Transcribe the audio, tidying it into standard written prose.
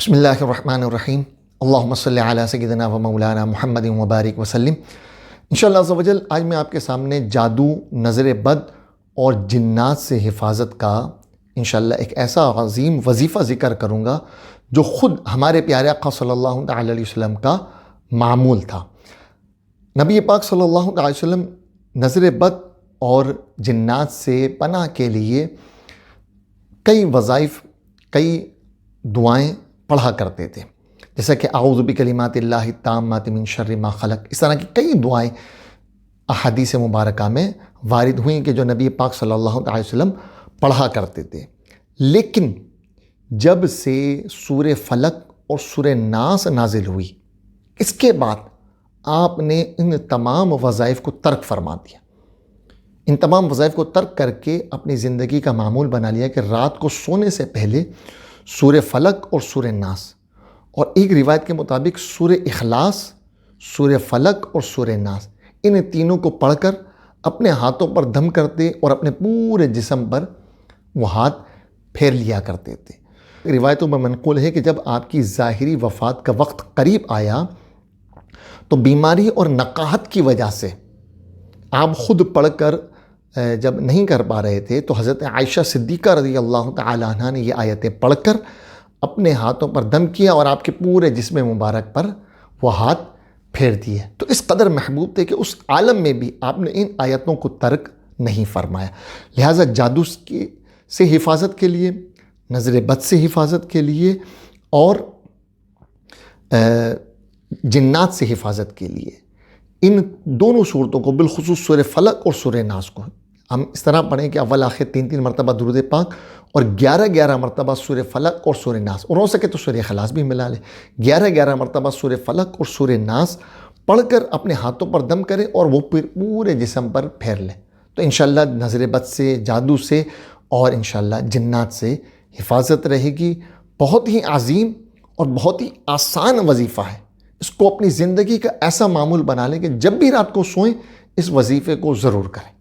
بسم اللہ الرحمن الرحیم اللہم صلی علی سیدنا و مولانا محمد وبارک وسلم۔ انشاءاللہ عز و جل آج میں آپ کے سامنے جادو، نظر بد اور جنات سے حفاظت کا انشاءاللہ ایک ایسا عظیم وظیفہ ذکر کروں گا جو خود ہمارے پیارے آقا صلی اللہ تعالی علیہ وسلم کا معمول تھا۔ نبی پاک صلی اللہ علیہ وسلم نظر بد اور جنات سے پناہ کے لیے کئی وظائف، کئی دعائیں پڑھا کرتے تھے، جیسا کہ اعوذ بکلمات اللہ التامات من شر ما خلق۔ اس طرح کی کئی دعائیں احادیث مبارکہ میں وارد ہوئیں کہ جو نبی پاک صلی اللہ علیہ وسلم پڑھا کرتے تھے۔ لیکن جب سے سورہ فلق اور سورہ ناس نازل ہوئی، اس کے بعد آپ نے ان تمام وظائف کو ترک فرما دیا۔ ان تمام وظائف کو ترک کر کے اپنی زندگی کا معمول بنا لیا کہ رات کو سونے سے پہلے سورہ فلق اور سورہ ناس، اور ایک روایت کے مطابق سورہ اخلاص، سورہ فلق اور سورہ ناس، ان تینوں کو پڑھ کر اپنے ہاتھوں پر دم کرتے اور اپنے پورے جسم پر وہ ہاتھ پھیر لیا کرتے تھے۔ روایتوں میں منقول ہے کہ جب آپ کی ظاہری وفات کا وقت قریب آیا تو بیماری اور نقاہت کی وجہ سے آپ خود پڑھ کر جب نہیں کر پا رہے تھے تو حضرت عائشہ صدیقہ رضی اللہ تعالی عنہا نے یہ آیتیں پڑھ کر اپنے ہاتھوں پر دم کیا اور آپ کے پورے جسم مبارک پر وہ ہاتھ پھیر دیے۔ تو اس قدر محبوب تھے کہ اس عالم میں بھی آپ نے ان آیتوں کو ترک نہیں فرمایا۔ لہٰذا جادو سے حفاظت کے لیے، نظر بد سے حفاظت کے لیے اور جنات سے حفاظت کے لیے ان دونوں صورتوں کو، بالخصوص سورہ فلق اور سورہ ناس کو ہم اس طرح پڑھیں کہ اول آخر 3 مرتبہ درود پاک اور 11 مرتبہ سورہ فلق اور سورہ ناس، اور ہو سکے تو سورہ اخلاص بھی ملا لیں۔ 11 مرتبہ سورہ فلق اور سورہ ناس پڑھ کر اپنے ہاتھوں پر دم کریں اور وہ پورے جسم پر پھیر لیں، تو انشاءاللہ نظر بد سے، جادو سے اور انشاءاللہ جنات سے حفاظت رہے گی۔ بہت ہی عظیم اور بہت ہی آسان وظیفہ ہے۔ اس کو اپنی زندگی کا ایسا معمول بنا لیں کہ جب بھی رات کو سوئیں اس وظیفے کو ضرور کریں۔